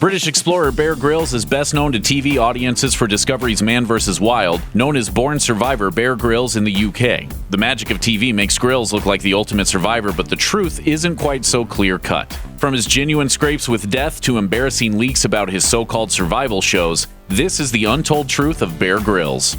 British explorer Bear Grylls is best known to TV audiences for Discovery's Man vs. Wild, known as Born Survivor Bear Grylls in the UK. The magic of TV makes Grylls look like the ultimate survivor, but the truth isn't quite so clear-cut. From his genuine scrapes with death to embarrassing leaks about his so-called survival shows, this is the untold truth of Bear Grylls.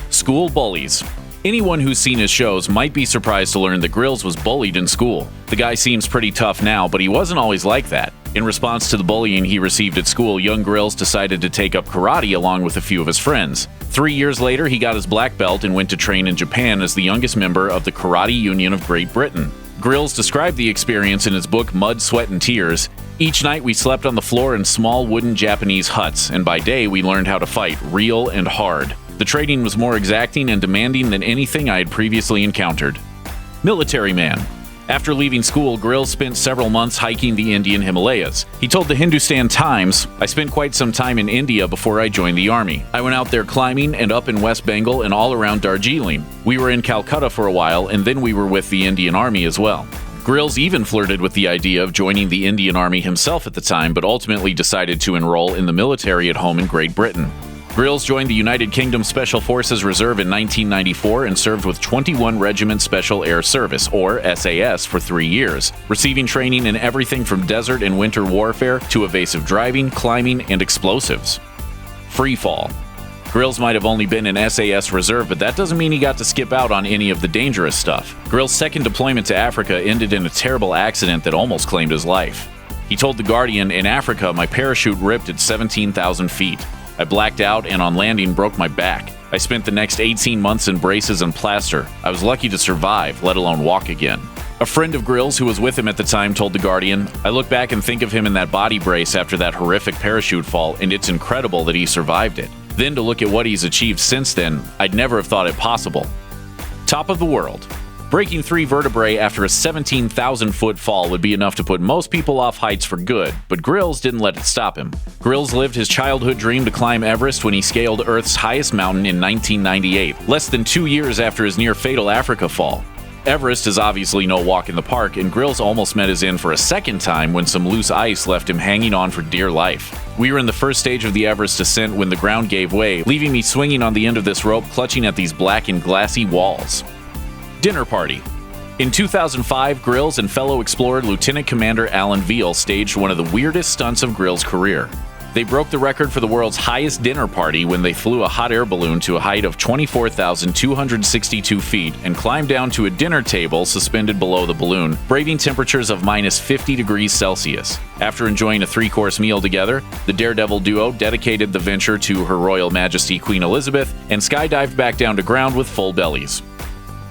School bullies. Anyone who's seen his shows might be surprised to learn that Grylls was bullied in school. The guy seems pretty tough now, but he wasn't always like that. In response to the bullying he received at school, young Grylls decided to take up karate along with a few of his friends. 3 years later, he got his black belt and went to train in Japan as the youngest member of the Karate Union of Great Britain. Grylls described the experience in his book Mud, Sweat, and Tears. Each night we slept on the floor in small wooden Japanese huts, and by day we learned how to fight real and hard. The training was more exacting and demanding than anything I had previously encountered. Military man. After leaving school, Grylls spent several months hiking the Indian Himalayas. He told the Hindustan Times, "I spent quite some time in India before I joined the army. I went out there climbing and up in West Bengal and all around Darjeeling. We were in Calcutta for a while, and then we were with the Indian Army as well." Grylls even flirted with the idea of joining the Indian Army himself at the time, but ultimately decided to enroll in the military at home in Great Britain. Grylls joined the United Kingdom Special Forces Reserve in 1994 and served with 21 Regiment Special Air Service, or SAS, for 3 years, receiving training in everything from desert and winter warfare to evasive driving, climbing, and explosives. Freefall. Grylls might have only been in SAS Reserve, but that doesn't mean he got to skip out on any of the dangerous stuff. Grylls' second deployment to Africa ended in a terrible accident that almost claimed his life. He told The Guardian, "In Africa, my parachute ripped at 17,000 feet. I blacked out and on landing broke my back. I spent the next 18 months in braces and plaster. I was lucky to survive, let alone walk again." A friend of Grylls who was with him at the time told The Guardian, "I look back and think of him in that body brace after that horrific parachute fall, and it's incredible that he survived it. Then to look at what he's achieved since then, I'd never have thought it possible." Top of the world. Breaking 3 vertebrae after a 17,000-foot fall would be enough to put most people off heights for good, but Grylls didn't let it stop him. Grylls lived his childhood dream to climb Everest when he scaled Earth's highest mountain in 1998, less than 2 years after his near-fatal Africa fall. Everest is obviously no walk in the park, and Grylls almost met his end for a second time when some loose ice left him hanging on for dear life. "We were in the first stage of the Everest ascent when the ground gave way, leaving me swinging on the end of this rope clutching at these black and glassy walls." Dinner party. In 2005, Grylls and fellow explorer Lieutenant Commander Alan Veal staged one of the weirdest stunts of Grylls' career. They broke the record for the world's highest dinner party when they flew a hot air balloon to a height of 24,262 feet and climbed down to a dinner table suspended below the balloon, braving temperatures of minus 50 degrees Celsius. After enjoying a 3-course meal together, the daredevil duo dedicated the venture to Her Royal Majesty Queen Elizabeth and skydived back down to ground with full bellies.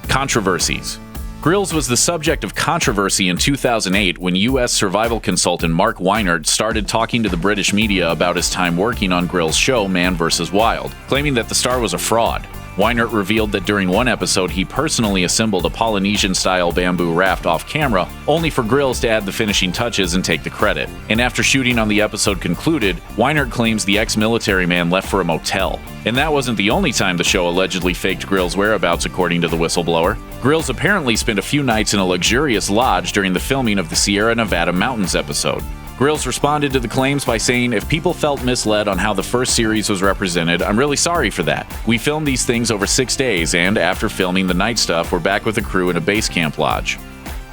Controversies. Grylls was the subject of controversy in 2008 when U.S. survival consultant Mark Weinert started talking to the British media about his time working on Grylls' show Man vs. Wild, claiming that the star was a fraud. Weinert revealed that during one episode he personally assembled a Polynesian-style bamboo raft off-camera, only for Grylls to add the finishing touches and take the credit. And after shooting on the episode concluded, Weinert claims the ex-military man left for a motel. And that wasn't the only time the show allegedly faked Grylls' whereabouts, according to the whistleblower. Grylls apparently spent a few nights in a luxurious lodge during the filming of the Sierra Nevada Mountains episode. Grylls responded to the claims by saying, "If people felt misled on how the first series was represented, I'm really sorry for that. We filmed these things over 6 days, and after filming the night stuff, we're back with the crew in a base camp lodge."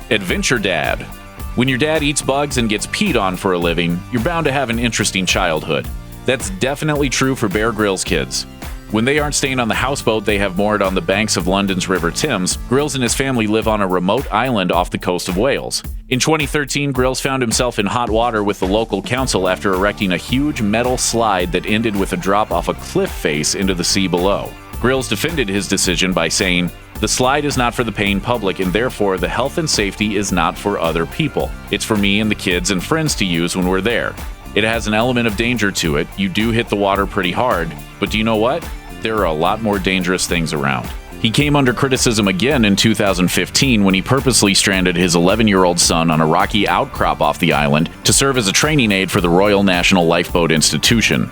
Adventure Dad. When your dad eats bugs and gets peed on for a living, you're bound to have an interesting childhood. That's definitely true for Bear Grylls' kids. When they aren't staying on the houseboat they have moored on the banks of London's River Thames, Grylls and his family live on a remote island off the coast of Wales. In 2013, Grylls found himself in hot water with the local council after erecting a huge metal slide that ended with a drop off a cliff face into the sea below. Grylls defended his decision by saying, "The slide is not for the paying public, and therefore the health and safety is not for other people. It's for me and the kids and friends to use when we're there. It has an element of danger to it. You do hit the water pretty hard, but do you know what? There are a lot more dangerous things around." He came under criticism again in 2015 when he purposely stranded his 11-year-old son on a rocky outcrop off the island to serve as a training aid for the Royal National Lifeboat Institution.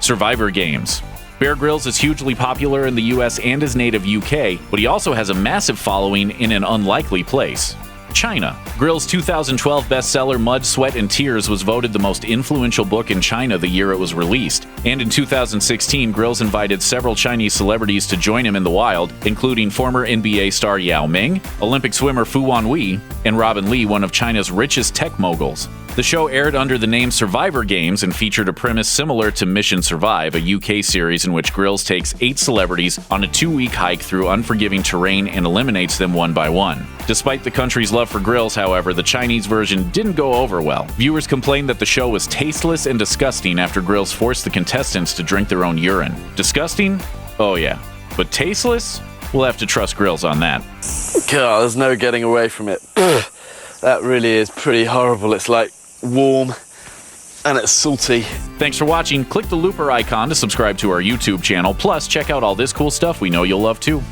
Survivor games. Bear Grylls is hugely popular in the US and his native UK, but he also has a massive following in an unlikely place. China. Grylls' 2012 bestseller Mud, Sweat, and Tears was voted the most influential book in China the year it was released. And in 2016, Grylls invited several Chinese celebrities to join him in the wild, including former NBA star Yao Ming, Olympic swimmer Fu Wanhui, and Robin Li, one of China's richest tech moguls. The show aired under the name Survivor Games and featured a premise similar to Mission Survive, a UK series in which Grylls takes 8 celebrities on a 2-week hike through unforgiving terrain and eliminates them one by one. Despite the country's love for Grylls, however, the Chinese version didn't go over well. Viewers complained that the show was tasteless and disgusting after Grylls forced the contestants to drink their own urine. Disgusting? Oh yeah. But tasteless? We'll have to trust Grylls on that. God, there's no getting away from it. That really is pretty horrible. It's like warm and it's salty. Thanks for watching. Click the looper icon to subscribe to our YouTube channel. Plus, check out all this cool stuff we know you'll love too.